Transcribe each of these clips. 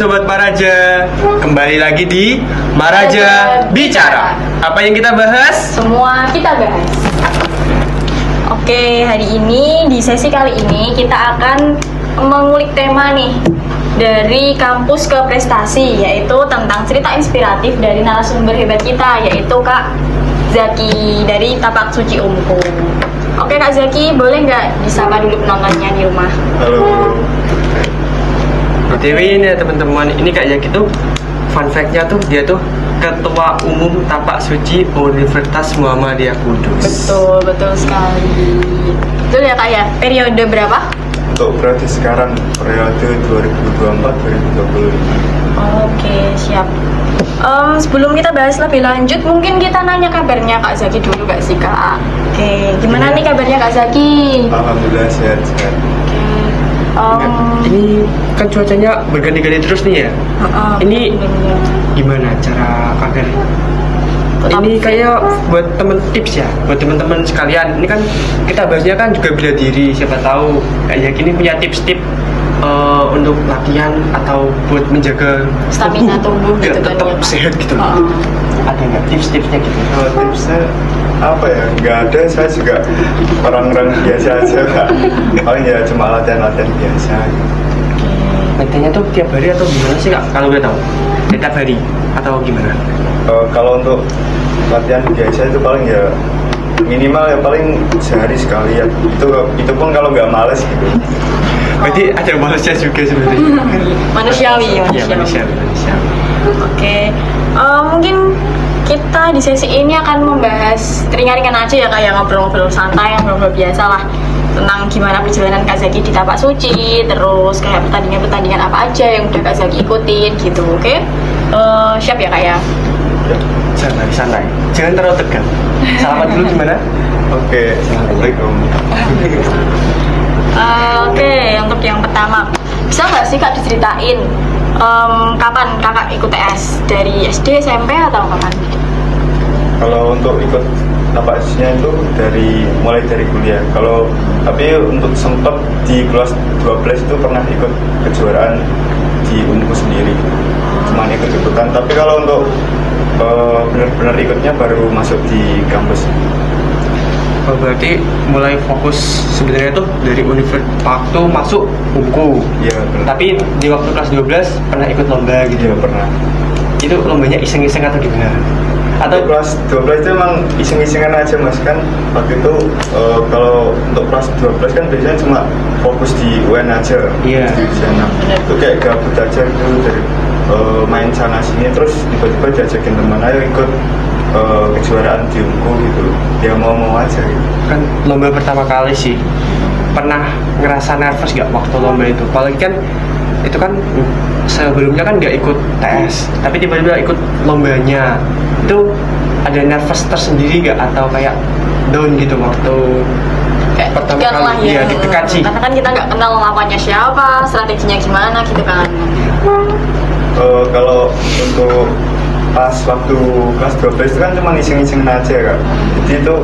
Sobat Maraja, kembali lagi di Maraja Bicara. Apa yang kita bahas? Semua kita bahas. Oke, hari ini di sesi kali ini kita akan mengulik tema nih dari kampus ke prestasi, yaitu tentang cerita inspiratif dari narasumber hebat kita, yaitu Kak Zaki dari Tapak Suci Unku. Oke Kak Zaki, boleh nggak disapa dulu penontonnya di rumah? Halo. BTW ini ya teman-teman, ini Kak Zaki tuh fun fact-nya tuh dia tuh Ketua Umum Tapak Suci Universitas Muhammadiyah Kudus. Betul sekali. Betul ya Kak ya? Periode berapa? Untuk periode sekarang, periode 2024-2025. Oke, siap. Sebelum kita bahas lebih lanjut, mungkin kita nanya kabarnya Kak Zaki dulu gak sih Kak? Oke, gimana nih kabarnya Kak Zaki? Alhamdulillah sehat-sehat. Ini kan cuacanya berganti-ganti terus nih ya. Ini gimana cara agar ini kayak buat tips ya, buat teman-teman sekalian. Ini kan kita bahasnya kan juga bela diri, siapa tahu kayak gini punya tips-tips untuk latihan atau buat menjaga Stamina tubuh biar gitu kan tetap ya, Pak? sehat gitu. Ada nggak tips-tipsnya gitu? Kalau tipsnya apa ya? Nggak ada, saya juga orang-orang biasa aja Pak. Paling ya cuma latihan-latihan biasa. Latihannya tuh tiap hari atau gimana sih Kak? Kalau boleh tahu? Tiap hari atau gimana? Kalau untuk latihan biasa itu paling ya minimal ya paling sehari sekali ya. Itu pun kalau nggak males gitu. Berarti ada malesnya juga sebenarnya. Manusiawi. Iya, manusiawi. Oke, mungkin kita di sesi ini akan membahas ringan-ringan aja ya kayak ngobrol-ngobrol santai, ngobrol biasa lah tentang gimana perjalanan Kak Zaki di Tapak Suci, terus kayak pertandingan-pertandingan apa aja yang udah Kak Zaki ikutin gitu, oke? Siap ya Kak ya? Santai. Jangan terlalu tegang. Selamat dulu gimana? Oke, assalamualaikum. Oke, untuk yang pertama, bisa nggak sih Kak diceritain kapan Kakak ikut TS? Dari SD, SMP atau kapan? Kalau untuk ikut tapasnya itu mulai dari kuliah. Tapi untuk sempat di kelas 12 itu pernah ikut kejuaraan di Unku sendiri. Cuma ikut-ikutan. Tapi kalau untuk benar-benar ikutnya baru masuk di kampus. Oh, berarti mulai fokus sebenarnya tuh dari universitas waktu masuk Unku. Iya, benar. Tapi di waktu kelas 12 pernah ikut lomba gitu. Iya, pernah. Itu lombanya iseng-iseng atau gimana? Atau Kelas 12 itu emang iseng-isengan aja Mas, kan waktu itu kalau untuk kelas 12 kan biasanya cuma fokus di UN aja. Iya. Di sana itu kayak gabut aja gitu dari main sana sini, terus tiba-tiba diajakin teman ayo ikut kejuaraan di Unku gitu. Dia mau aja gitu. kan lomba pertama kali sih, pernah ngerasa nervous gak waktu lomba itu? Apalagi kan itu kan sebelumnya kan nggak ikut tes, tapi tiba-tiba ikut lombanya. Itu ada nervous tersendiri gak atau kayak down gitu waktu Kayak pertama deg-degan kali? lah ya. Iya, deg-degan sih. Karena kan kita nggak kenal lawannya siapa, strateginya gimana gitu kan. Kalau untuk pas waktu kelas 12 itu kan cuma iseng-iseng aja Kak. Jadi itu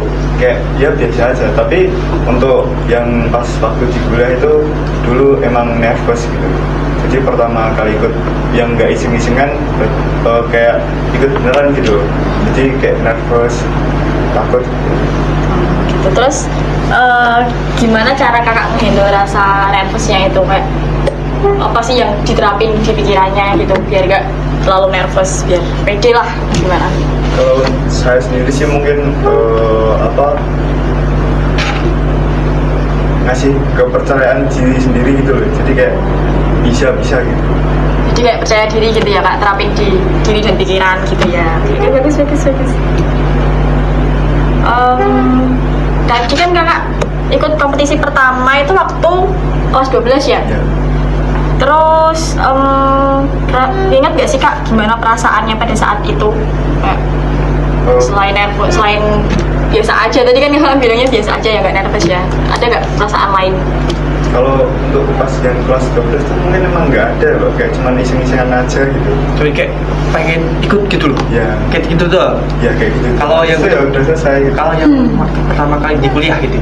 kayak ya biasa aja. Tapi untuk yang pas waktu di kuliah itu dulu emang nervous gitu. Jadi pertama kali ikut yang nggak iseng-isengan kayak ikut beneran gitu. Jadi kayak nervous, takut. Gitu. Terus gimana cara Kakak menghandle rasa nervousnya itu, kayak apa sih yang diterapin di pikirannya gitu biar gak terlalu nervous, biar pede lah, gimana? Kalau saya sendiri sih mungkin ngasih kepercayaan diri sendiri gitu loh. Jadi kayak bisa gitu. Jadi kayak percaya diri gitu ya Kak, terapin di diri dan pikiran gitu ya. Oke, bagus. Tadi kan Kakak ikut kompetisi pertama itu waktu kelas 12 ya? Ya. Terus ingat gak sih Kak gimana perasaannya pada saat itu? Kayak, selain nervous, selain biasa aja, tadi kan Kakak bilangnya biasa aja ya, gak nervous ya, ada gak perasaan lain? Kalau untuk pas yang kelas 12 itu mungkin emang nggak ada loh, kayak cuma iseng-isengan aja gitu. Jadi kayak pengen ikut gitu loh. Ya, Kayak gitu tuh. ya kayak gitu. Kalau yang itu ya udah selesai gitu. Kalau yang waktu pertama kali di kuliah gitu.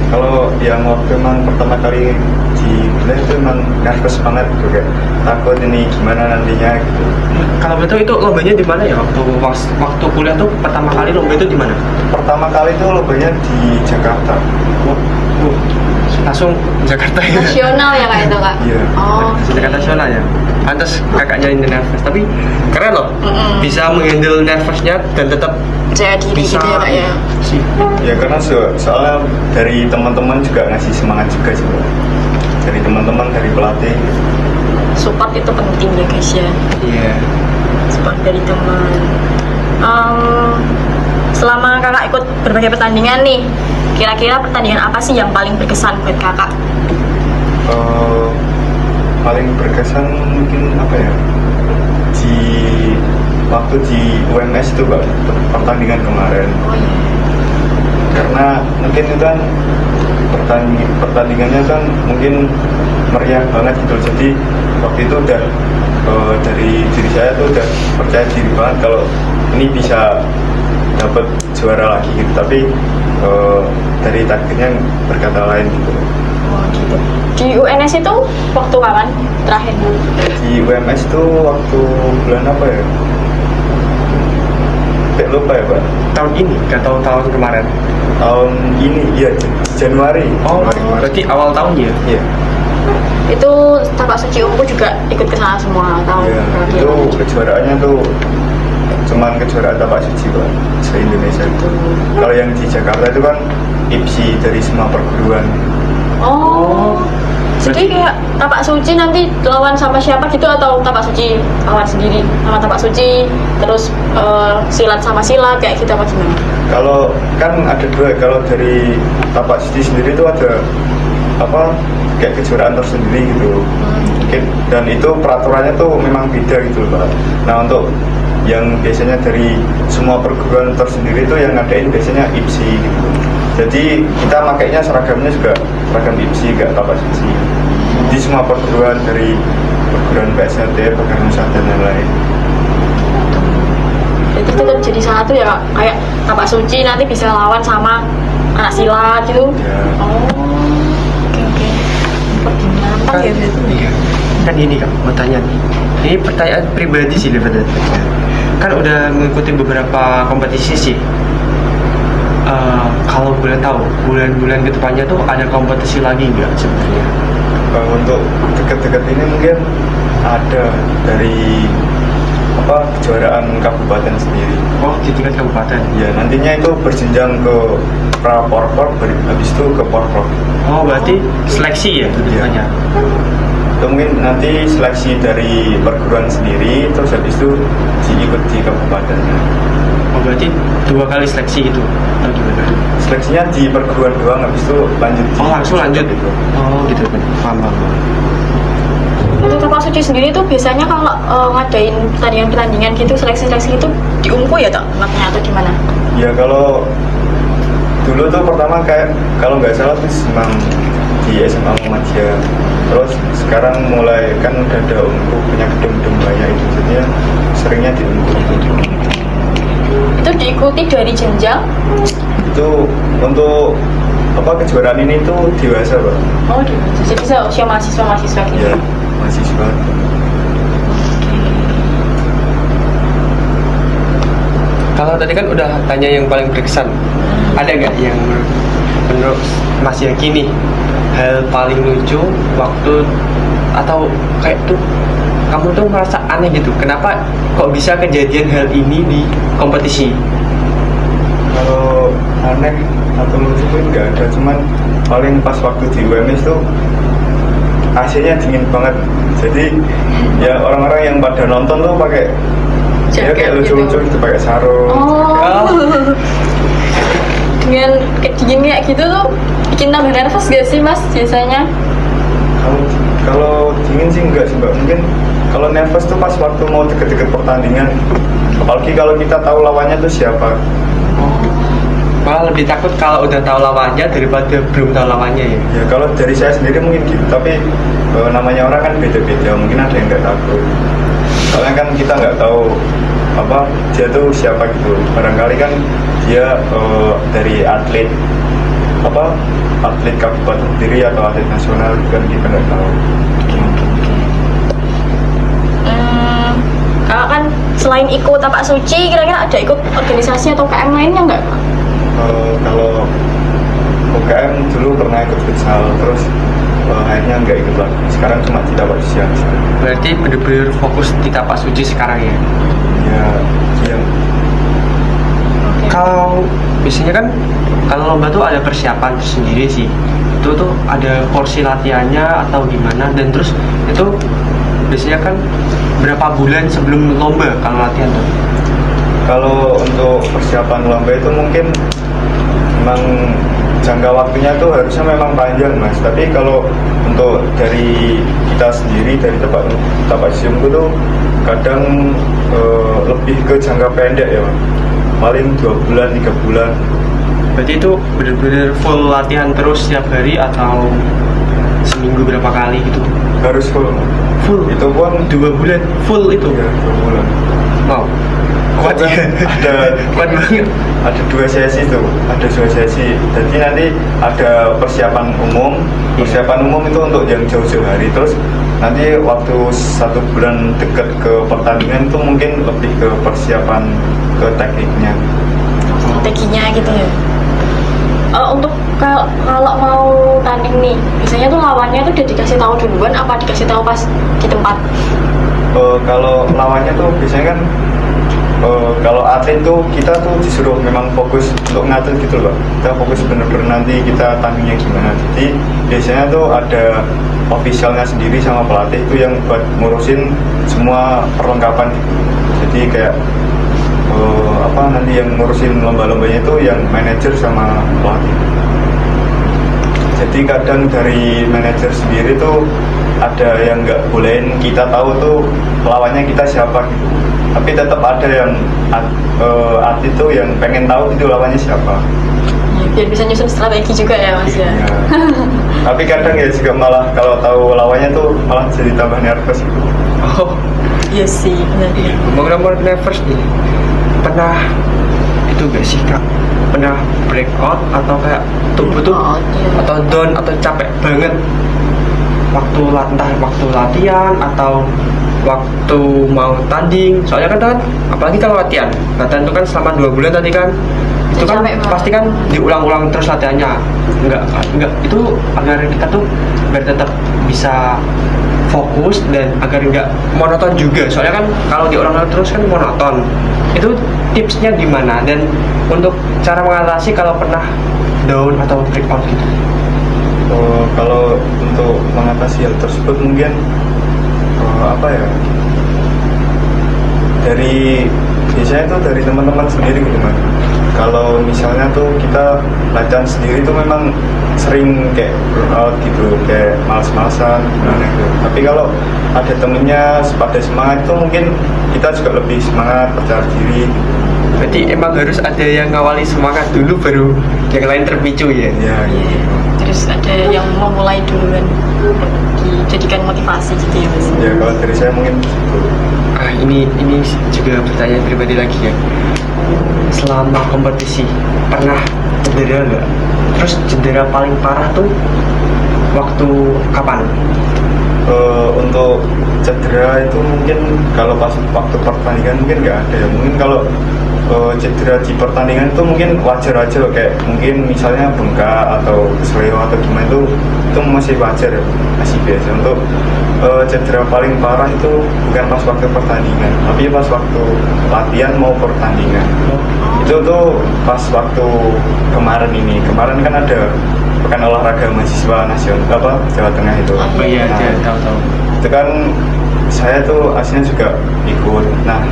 Kalau yang waktu emang pertama kali di kuliah itu emang nervous banget gitu, kayak takut ini gimana nantinya gitu. Kalau betul itu lombanya di mana ya waktu kuliah tuh pertama kali lomba itu di mana? Pertama kali itu lombanya di Jakarta. Langsung Jakarta ya. Nasional ya kak itu kak? Iya. Oh, Jakarta nasional ya. Pantas kakaknya ini nervous, tapi keren loh. Bisa menghandle nervousnya dan tetap saya diri bisa gitu ya kak ya. sih. Ya karena soalnya dari teman-teman juga ngasih semangat juga sih, Mbak. Dari teman-teman, dari pelatih. Support itu penting ya guys ya. Iya. Support dari teman. Selama kakak ikut berbagai pertandingan nih, kira-kira pertandingan apa sih yang paling berkesan buat kakak? Paling berkesan mungkin apa ya, di waktu di UMS itu Mbak, pertandingan kemarin. Oh iya. Karena mungkin itu kan pertandingannya kan mungkin meriah banget gitu, jadi waktu itu udah dari diri saya tuh udah percaya diri banget kalau ini bisa dapat juara lagi gitu, tapi dari takdirnya berkata lain gitu. Oh gitu. Di UNS itu waktu kapan terakhir? Di UMS itu waktu bulan apa ya? Kayak lupa ya Pak. Tahun ini, gak tahu tahun kemarin. Tahun ini, ya Januari. Oh, Januari kemarin. berarti awal tahun ya? Iya. Itu tapak suci ungu juga ikut ke sana semua atau Iya, bagian itu mana? kejuaraannya tuh cuman kejuaraan tapak suci Pak, se-Indonesia itu. Kalau yang di Jakarta itu kan IPSI dari semua perguruan. Oh. Jadi kayak tapak suci nanti lawan sama siapa gitu atau tapak suci lawan sendiri sama tapak suci terus silat sama silat kayak gitu apa gimana? Kalau kan ada dua, kalau dari tapak suci sendiri itu ada apa kayak kejuaraan tersendiri gitu. Dan itu peraturannya tuh memang beda gitu Pak. Nah untuk yang biasanya dari semua perguruan tersendiri itu yang ngadain biasanya IPSI gitu. Jadi kita makainya seragamnya juga seragam IPSI, gak tapak suci. Di semua perguruan dari perguruan PSLT, perguruan Nusa dan lain-lain. Itu tetap jadi satu ya Kak? Kayak tapak suci nanti bisa lawan sama anak silat gitu. Ya. Oh. Oke. Lebih nantang ya berarti. Iya. Kan ini kak, mau tanya nih. Ini pertanyaan pribadi sih Livat. Kan udah mengikuti beberapa kompetisi sih. Kalau boleh tahu, bulan-bulan kedepannya tuh ada kompetisi lagi nggak sebenarnya? Untuk dekat-dekat ini mungkin ada dari apa kejuaraan kabupaten sendiri. Oh, di tingkat kabupaten. Ya nantinya itu berjenjang ke pra-porprov, habis itu ke porprov. Oh, berarti seleksi ya kedepannya? Itu mungkin nanti seleksi dari perguruan sendiri, terus habis itu diikut di kabupatennya. Oh, berarti 2 kali seleksi itu atau gimana? Seleksinya di perguruan doang, habis itu lanjut di Oh, langsung lanjut gitu. Oh, gitu kan. Paham. Untuk tapak suci sendiri tuh biasanya kalau ngadain pertandingan-pertandingan gitu seleksi-seleksi itu di Unku ya tak maknya atau gimana? Ya kalau dulu tuh pertama kayak kalau nggak salah tuh memang di SMA Muhammadiyah. Terus sekarang mulai kan udah ada Unku punya gedung-gedung banyak itu, jadinya seringnya di Unku. Itu diikuti dari jenjang? Itu untuk apa kejuaraan ini tuh dewasa Pak. Oh, jadi bisa usia mahasiswa gitu. Ya mahasiswa. Kalau tadi kan udah tanya yang paling berkesan, ada nggak yang menurut Mas Yaki nih hal paling lucu waktu atau kayak tuh kamu tuh merasa aneh gitu, kenapa kok bisa kejadian hal ini di kompetisi? Kalau aneh atau lucu itu nggak ada, cuman paling pas waktu di UMS tuh AC-nya dingin banget, jadi ya orang-orang yang pada nonton tuh pakai ya kayak lucu-lucu gitu, pakai sarung. Oh. Dengan kedingin kayak gitu tuh bikin tambah nervous gak sih Mas biasanya? Kalau dingin sih enggak sih Mbak, mungkin kalau nervous tuh pas waktu mau deket-deket pertandingan, apalagi kalau kita tahu lawannya tuh siapa. Malah lebih takut kalau udah tahu lawannya daripada belum tahu lawannya ya. Ya kalau dari saya sendiri mungkin gitu, tapi namanya orang kan beda-beda, mungkin ada yang nggak takut. Soalnya kan kita nggak tahu apa dia tuh siapa gitu. Barangkali kan dia dari atlet apa atlet kabupaten sendiri atau atlet nasional, kan kita nggak tahu. Kakak kan selain ikut tapak suci, kira-kira ada ikut organisasi atau KM lainnya nggak? Kalau UKM dulu pernah ikut futsal, terus akhirnya nggak ikut lagi. Sekarang cuma di tapak suci aja. Berarti bener-bener fokus di tapak suci sekarang ya. Ya, iya. Kalau biasanya kan kalau lomba tuh ada persiapan sendiri sih. Itu tuh ada porsi latihannya atau gimana, dan terus itu biasanya kan berapa bulan sebelum lomba kalau latihan tuh? Kalau untuk persiapan lomba itu mungkin memang jangka waktunya tuh harusnya memang panjang mas. Tapi kalau untuk dari kita sendiri dari tapak siumku tuh kadang lebih ke jangka pendek ya mas. Paling 2 bulan 3 bulan. Berarti itu bener-bener full latihan terus setiap hari atau seminggu berapa kali gitu? Harus full. Full? Itu pun 2 bulan full itu? ya 2 bulan. Wow, kuat ya. Ada Kuat banget. Ada 2 sesi tuh, ada 2 sesi. Jadi nanti ada persiapan umum. Persiapan umum itu untuk yang jauh-jauh hari. Terus nanti waktu 1 bulan dekat ke pertandingan itu mungkin lebih ke persiapan ke tekniknya. Strateginya gitu ya. Untuk kalau mau tanding nih, biasanya tuh lawannya tuh udah dikasih tahu duluan apa dikasih tahu pas di tempat? Kalau lawannya tuh biasanya kan kalau atlet tuh kita tuh disuruh memang fokus untuk ngatur gitu loh. Kita fokus bener-bener nanti kita tandingnya gimana. Jadi biasanya tuh ada officialnya sendiri sama pelatih itu yang buat ngurusin semua perlengkapan gitu. Jadi kayak nanti yang ngurusin lomba-lombanya itu yang manajer sama pelatih. Jadi kadang dari manajer sendiri tuh ada yang nggak bolehin kita tahu tuh lawannya kita siapa gitu. Tapi tetap ada yang atlet tuh yang pengen tahu itu lawannya siapa. Ya, biar bisa nyusun strategi juga ya mas ya. Ya. Tapi kadang ya juga malah kalau tahu lawannya tuh malah jadi tambah nervous gitu. Oh, Iya sih, benar. ngomong-ngomong nervous nih, pernah itu gak sih kak? Pernah breakout atau kayak tubuh tuh Breakout, iya. atau down atau capek banget waktu entah waktu latihan atau waktu mau tanding? Soalnya kan apalagi kalau latihan itu kan selama 2 bulan tadi kan, itu kan Capek banget. pasti kan diulang-ulang terus latihannya. Enggak itu agar kita tuh biar tetap bisa fokus dan agar nggak monoton juga. Soalnya kan kalau diulang terus kan monoton. Itu tipsnya gimana, dan untuk cara mengatasi kalau pernah down atau breakout gitu? Kalau untuk mengatasi hal tersebut mungkin apa ya, dari biasanya tuh dari teman-teman sendiri gitu mas. Kalau misalnya tuh kita latihan sendiri tuh memang sering kayak burnout gitu, kayak males-malesan gimana gitu. Tapi kalau ada temennya pada semangat itu mungkin kita juga lebih semangat, percaya diri gitu. Berarti emang harus ada yang ngawali semangat dulu baru yang lain terpicu ya? Ya gitu. Terus ada yang memulai duluan, dijadikan motivasi gitu ya mas. Ya kalau dari saya mungkin gitu. Ini juga pertanyaan pribadi lagi ya. Selama kompetisi pernah cedera nggak? Terus cedera paling parah tuh waktu kapan? Untuk cedera itu mungkin kalau pas waktu pertandingan mungkin nggak ada ya. Mungkin kalau cedera di pertandingan itu mungkin wajar aja loh, kayak mungkin misalnya bengkak atau kesleo atau gimana itu masih wajar ya, masih biasa. Untuk cedera paling parah itu bukan pas waktu pertandingan, tapi pas waktu latihan mau pertandingan. Itu tuh pas waktu kemarin kan ada pekan olahraga mahasiswa nasional Jawa Tengah itu. Oh iya, tahu. Itu kan saya tuh aslinya juga ikut. Nah,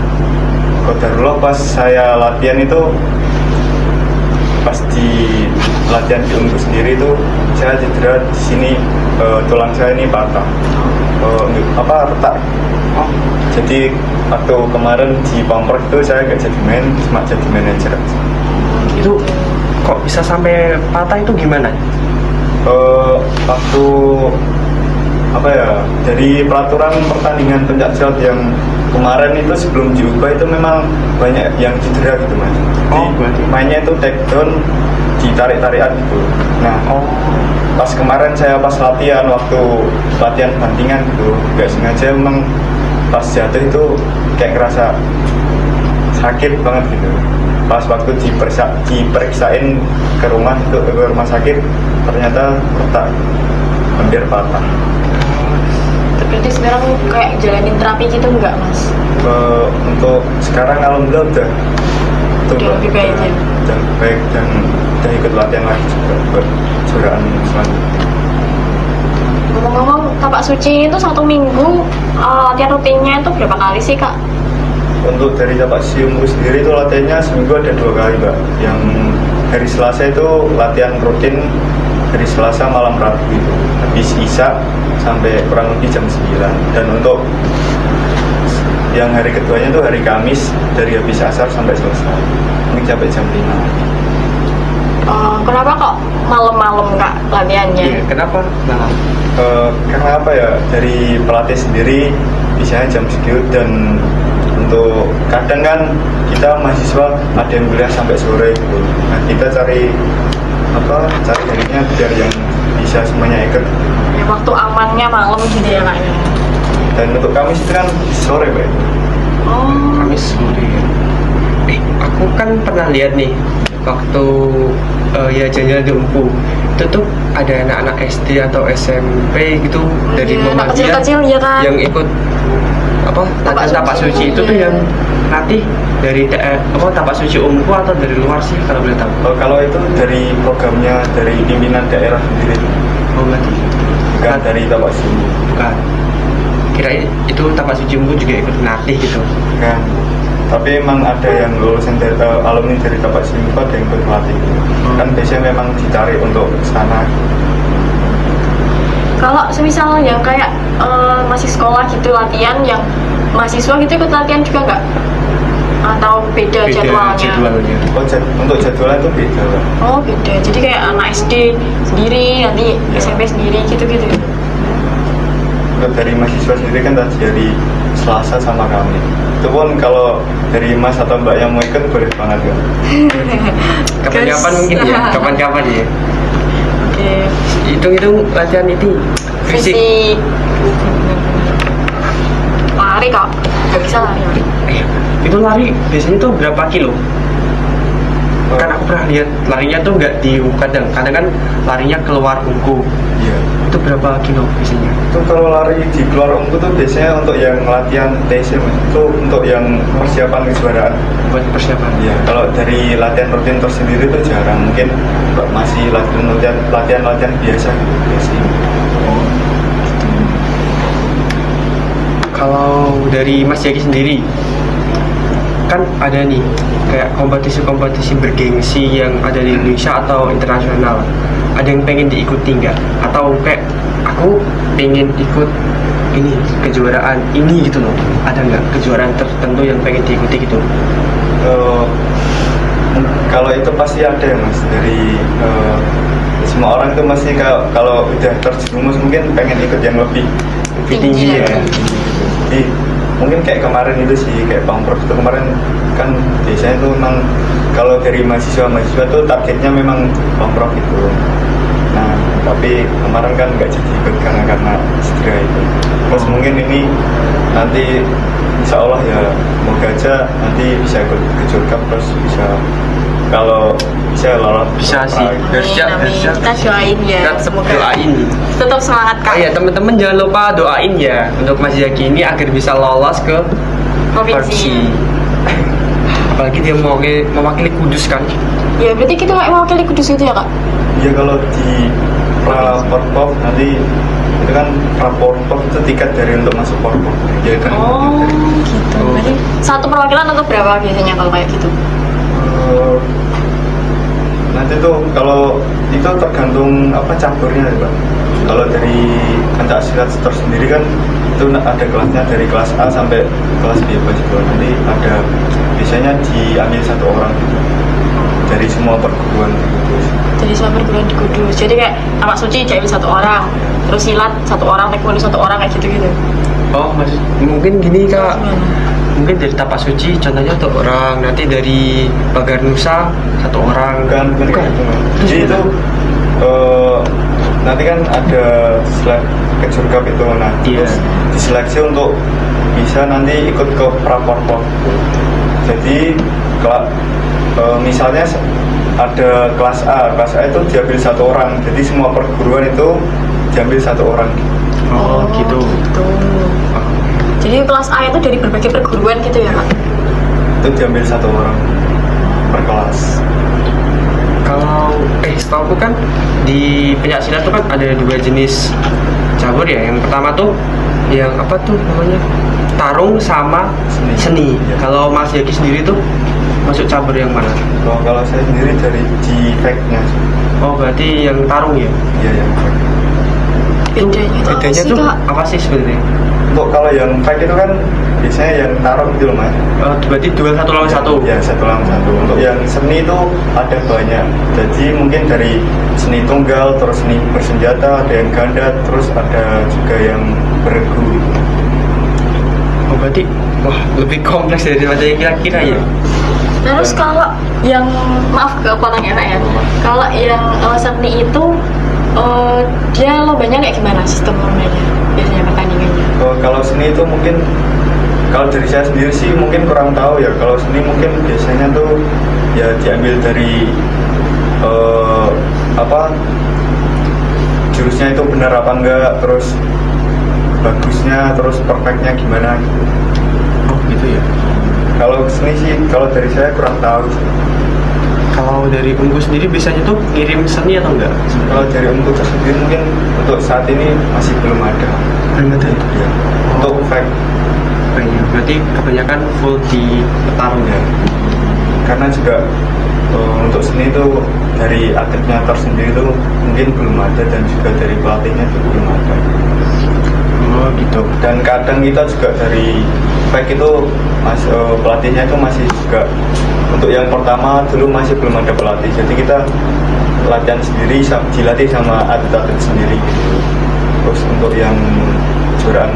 qadarullah pas saya latihan itu, pas di latihan di umku sendiri itu saya cedera di sini, tulang saya ini patah, retak. Jadi waktu kemarin di Pampres itu saya gak jadi main, cuma jadi manajer. Itu kok bisa sampai patah itu gimana? Waktu apa ya, dari peraturan pertandingan pencak silat yang kemarin itu sebelum diubah itu memang banyak yang cedera gitu mas. Jadi Berarti mainnya itu take down, ditarik-tarikan gitu. Nah, pas kemarin saya pas latihan, waktu latihan bantingan gitu, nggak sengaja memang pas jatuh itu kayak ngerasa sakit banget gitu. Pas waktu diperiksain ke rumah sakit, ternyata retak, hampir patah. Berarti sekarang kayak jalanin terapi gitu enggak mas? Untuk sekarang alhamdulillah Udah lebih baik ya? udah baik, dan udah ikut latihan lagi juga buat kejuaraan selanjutnya. Ngomong-ngomong, tapak suci itu 1 minggu latihan rutinnya itu berapa kali sih kak? Untuk dari tapak siumku sendiri itu latihannya seminggu ada 2 kali mbak. Yang hari Selasa itu latihan rutin, hari Selasa malam Rabu itu habis isya sampai kurang lebih jam 9. Dan untuk yang hari keduanya itu hari Kamis dari habis asar sampai selesai, ini sampai jam 5. Kenapa kok malam-malam kak latihannya? iya, kenapa? Nah, Karena apa ya, dari pelatih sendiri biasanya jam segitu, dan untuk kadang kan kita mahasiswa ada yang kuliah sampai sore gitu. Nah, kita cari harinya biar yang bisa semuanya ikut. Ya, waktu amannya malam gitu ya kak? Dan untuk Kamis itu kan sore Pak. Kamis sore. Aku kan pernah lihat nih waktu ya jalan-jalan di Umpu itu tuh ada anak-anak SD atau SMP gitu dari Iya, anak Muhammadiyah kecil-kecil ya kan? yang ikut latihan tapak suci itu tuh Iya. yang latih dari tapak suci Umpu atau dari luar sih kalau boleh tahu? Kalau itu dari programnya dari pimpinan daerah sendiri, Oh berarti bukan dari tapak suci. bukan. Kirain itu tapak suci Umpu juga ikut latih gitu. Kan. Tapi emang ada yang lulusan dari alumni dari tapak suci itu ada yang ikut latih. Kan biasanya memang dicari untuk sana. Kalau semisal yang kayak masih sekolah gitu latihan, yang mahasiswa gitu ikut latihan juga nggak? Atau beda jadwalnya? Untuk jadwalnya itu beda Pak. Oh beda, jadi kayak anak SD sendiri, nanti Ya. SMP sendiri gitu-gitu. Untuk dari mahasiswa sendiri kan tadi hari Selasa sama Kamis. Itu pun kalau dari Mas atau Mbak yang mau ikut boleh banget kan. Kapan-kapan mungkin ya, kapan-kapan ya. Oke. Hitung-hitung latihan itu fisik. Lari kak, nggak bisa lari. Itu lari biasanya tuh berapa kilo? Kan aku pernah lihat larinya tuh nggak di kadang kan larinya keluar Ungku. Iya. Itu berapa kilo biasanya? Itu kalau lari di keluar Ungku tuh biasanya untuk yang latihan TC Mas. Itu untuk yang persiapan kejuaraan. Buat persiapan. Iya. Kalau dari latihan rutin tersendiri itu jarang, mungkin masih latihan biasa gitu biasanya. Kalau dari Mas Jaki sendiri, kan ada nih kayak kompetisi-kompetisi bergengsi yang ada di Indonesia atau internasional. Ada yang pengen diikuti nggak? Atau kayak aku pengen ikut ini kejuaraan ini gitu loh. Ada nggak kejuaraan tertentu yang pengen diikuti gitu? Kalau itu pasti ada ya Mas, dari semua orang itu masih kalau udah terjerumus mungkin pengen ikut yang lebih Tinggi tinggi ya. ya. Jadi mungkin kayak kemarin itu sih, kayak Pamprov itu kemarin kan biasanya tuh memang kalau dari mahasiswa tuh targetnya memang Pamprov itu. Nah tapi kemarin kan nggak jadi ikut karena cedera itu. Terus mungkin ini nanti insya Allah ya semoga aja nanti bisa ikut ke Jurkap, terus bisa kalau bisa lolos. Bisa sih. Amin. Kita doain ya. Kita Semoga doain. tetap semangat kak. Oh iya teman-teman jangan lupa doain ya untuk Mas Jaki ini agar bisa lolos ke Provinsi. Apalagi dia mewakili Kudus kan. Ya berarti kita kayak mewakili Kudus itu ya kak? Ya kalau di Porpov nanti itu kan Porpov itu tiket dari untuk masuk Porpov. Ya kan. Oh gitu. Oh. Berarti satu perwakilan untuk berapa biasanya kalau kayak gitu? Nanti tuh kalau itu tergantung campurnya ya Pak. Kalau dari pencak silat tersendiri kan itu ada kelasnya dari kelas A sampai kelas B gitu. Nanti ada biasanya diambil satu orang gitu. dari semua perguruan di Kudus. Jadi semua perguruan di Kudus. Jadi kayak Tapak Suci diambil 1 orang, terus silat 1 orang, taekwondo 1 orang kayak gitu-gitu. Oh mas, mungkin gini kak, Gimana? mungkin dari Tapak Suci contohnya 1 orang, nanti dari Pagar Nusa 1 orang. Bukan kayak gitu. Jadi itu nanti kan ada kejurkap itu, nah Iya. terus diseleksi untuk bisa nanti ikut ke Praporpor. Jadi misalnya ada kelas A itu diambil 1 orang, jadi semua perguruan itu diambil 1 orang. Oh gitu. Gitu. Jadi kelas A itu dari berbagai perguruan gitu ya kak? Itu diambil 1 orang per kelas. Kalau setahu aku kan di pencaksilat tuh kan ada 2 jenis cabur ya. Yang pertama tuh yang apa tuh namanya, tarung sama seni. Iya. Kalau Mas Yaki sendiri tuh masuk cabur yang mana? Kalau saya sendiri dari GFAC-nya. Oh berarti yang tarung ya? Iya, yang FAC. Bedanya itu apa Bedanya sih tuh kak? apa sih sebenarnya? Untuk kalau yang FAC itu kan biasanya yang tarung gitu loh mas. Berarti duel 1 lawan 1. Ya, 1 lawan 1. Untuk yang seni itu ada banyak. Jadi mungkin dari seni tunggal, terus seni bersenjata, ada yang ganda, terus ada juga yang beregu. Oh berarti wah lebih kompleks daripada yang kira-kira ya. Terus kalau yang maaf ke potong ya kak ya. Kalau yang seni itu dia lombanya kayak gimana sistem lombanya? Biasanya pertandingannya? Kalau seni itu mungkin kalau dari saya sendiri sih mungkin kurang tahu ya. Kalau seni mungkin biasanya tuh ya diambil dari jurusnya itu benar apa enggak, terus bagusnya, terus perfectnya gimana gitu. Oh gitu ya. Kalau seni sih kalau dari saya kurang tahu sih. Kalau dari Ungu sendiri biasanya tuh ngirim seni atau enggak? Kalau dari untuk sendiri mungkin untuk saat ini masih belum ada. Belum ada Ya. Untuk fact, banyak. Berarti kebanyakan full di petarung ya. karena juga untuk seni itu dari atletnya tersendiri itu mungkin belum ada, dan juga dari pelatihnya itu belum ada. Oh gitu. Dan kadang kita juga dari fact itu pelatihnya itu masih juga untuk yang pertama dulu masih belum ada pelatih, jadi kita latihan sendiri, dilatih sama atlet-atlet sendiri gitu. Terus untuk yang kejuaraan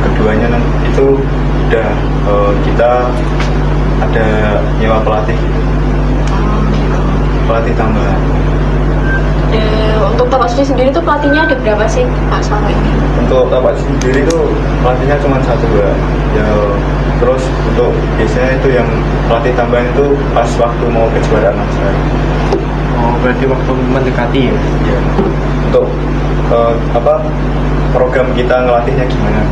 keduanya itu udah kita ada nyewa pelatih gitu. Pelatih tambahan. Untuk Tapak Suci sendiri tuh pelatihnya ada berapa sih Pak selama ini? Untuk Tapak sendiri itu pelatihnya cuma 1 ya. Terus untuk biasanya itu yang pelatih tambahan itu pas waktu mau kejuaraan aja. Oh berarti waktu mendekati ya. Ya. Untuk program kita ngelatihnya gimana?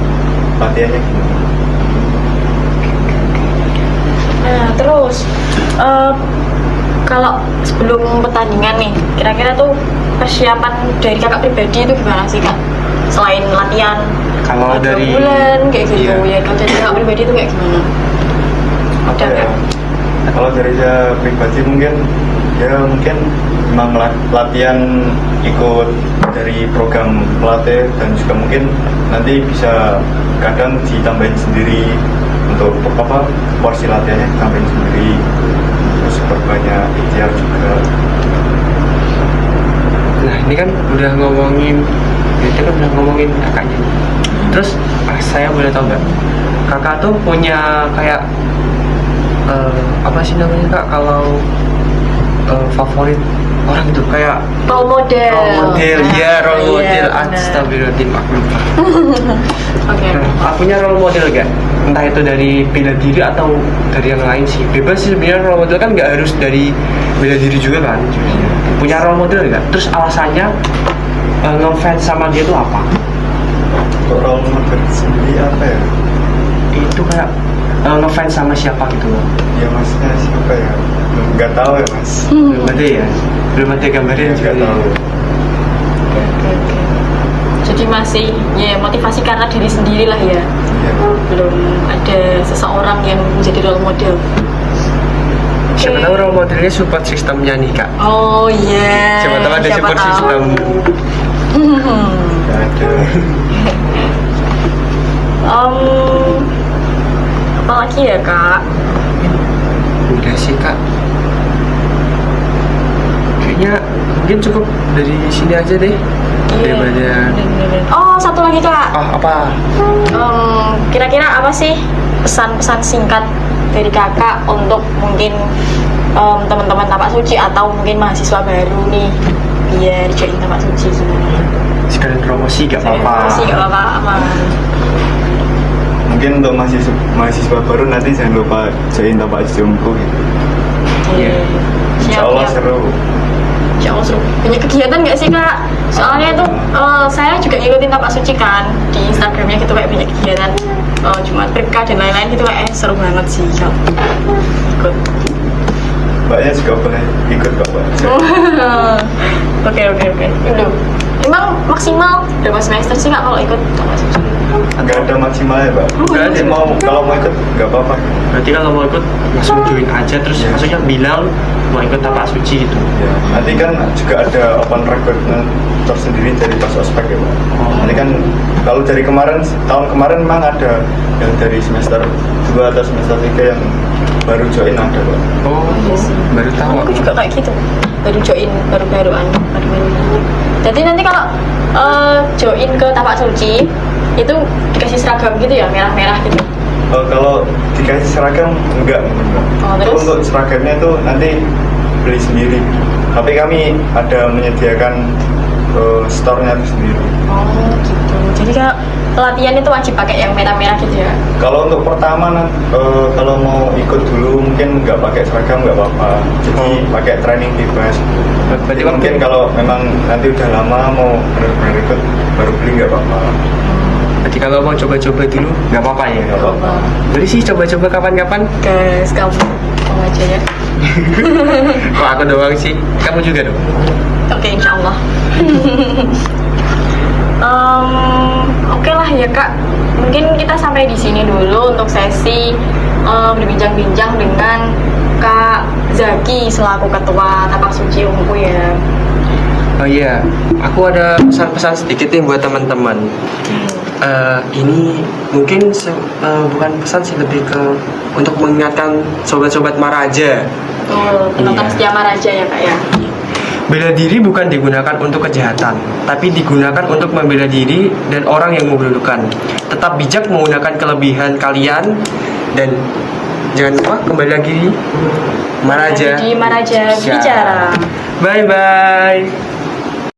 Latihannya gimana? Nah terus kalau sebelum pertandingan nih, kira-kira tuh persiapan dari kakak pribadi itu gimana sih kak? Selain latihan Kalau 2 dari bulan kayak gitu iya. ya, kalau dari kakak pribadi itu kayak gimana? Apa Ada ya? nggak? Kalau dari saya pribadi mungkin memang latihan ikut dari program pelatih, dan juga mungkin nanti bisa kadang ditambahin sendiri untuk porsi latihannya ditambahin sendiri, terus perbanyak ikhtiar juga. Nah ini kan udah ngomongin, kakaknya. Terus saya boleh tahu nggak, kakak tuh punya kayak apa sih namanya kak, kalau favorit orang itu kayak Role model. ya role Iya, model. benar. Astagfirullahaladzim, aku lupa. Oke. Nah, punya role model gak? Entah itu dari bela diri atau dari yang lain sih. Bebas sih sebenarnya, role model kan nggak harus dari bela diri juga kan. Punya role model gak? Terus alasannya ngefans sama dia itu apa? Untuk role model sendiri apa ya? Itu kayak ngefans sama siapa gitu loh. Ya maksudnya siapa ya? Nggak tahu ya mas. Belum ada ya? Belum ada gambarnya Ya, juga. nggak tahu. Oke. Jadi masih ya motivasi karena diri sendiri lah ya. Ya. Belum ada seseorang yang menjadi role model. Siapa tahu role modelnya support sistemnya nih kak. Oh iya. Siapa tahu ada support system. Nggak ada. Apa lagi ya kak? Udah sih kak. kayaknya mungkin cukup dari sini aja deh. Daripada Oh, satu lagi kak. apa? Kira-kira apa sih pesan-pesan singkat dari kakak untuk mungkin teman-teman tapak suci atau mungkin mahasiswa baru nih biar join tapak suci gimana? Sekalian promosi gak apa-apa. Promosi gak apa-apa, aman. Mungkin untuk mahasiswa baru nanti jangan lupa join tapak jompo gitu. Iya. Insya Allah seru. Insya Allah seru. Banyak kegiatan nggak sih kak? Soalnya tuh saya juga ngikutin tapak suci kan di Instagramnya gitu kayak banyak kegiatan Jumat berkah dan lain-lain gitu kayak seru banget sih kak. Ikut. Mbaknya juga boleh ikut Bapak. Oke. Udah. Emang maksimal berapa semester sih kak kalau ikut tapak suci? Nggak ada maksimalnya Pak. Nggak ada. Kalau mau ikut nggak apa-apa. Berarti kalau mau ikut langsung join aja terus maksudnya bilang mau ikut tapak suci gitu. Ya, nanti kan juga ada open recruitment tersendiri dari pas ospek ya Pak. Nanti kan kalau dari tahun kemarin memang ada yang dari semester 2 atau semester 3 yang baru join ada Pak. Oh, baru tahu Aku aku. juga kayak gitu baru join baru-baruan. Jadi nanti kalau join ke tapak suci itu dikasih seragam gitu ya merah-merah gitu. Kalau dikasih seragam enggak. Oh, Itu terus? untuk seragamnya itu nanti beli sendiri. Tapi kami ada menyediakan store-nya itu sendiri. Oh gitu. Jadi kalau pelatihan itu wajib pakai yang merah-merah gitu ya. Kalau untuk pertama kalau mau ikut dulu mungkin nggak pakai seragam nggak apa-apa. Jadi pakai training bebas. Berarti Jadi mungkin kalau memang nanti udah lama mau benar-benar ikut baru beli nggak apa-apa. Berarti kalau mau coba-coba dulu nggak apa-apa ya. Nggak apa-apa. Boleh sih coba-coba kapan-kapan. Guys, kamu aja ya. Kok aku doang sih? Kamu juga dong. Oke, insya Allah. Oke lah ya kak. Mungkin kita sampai di sini dulu untuk sesi berbincang-bincang dengan Kak Zaki selaku ketua tapak suci Ungu ya. Oh iya, aku ada pesan-pesan sedikit nih buat teman-teman. Ini mungkin bukan pesan sih, lebih ke untuk mengingatkan sobat-sobat Maraja. Oh, penonton Iya. setia Maraja ya kak ya. Bela diri bukan digunakan untuk kejahatan, tapi digunakan untuk membela diri dan orang yang membutuhkan. Tetap bijak menggunakan kelebihan kalian dan jangan lupa kembali lagi Maraja. Di Maraja Siap. bicara. Bye bye.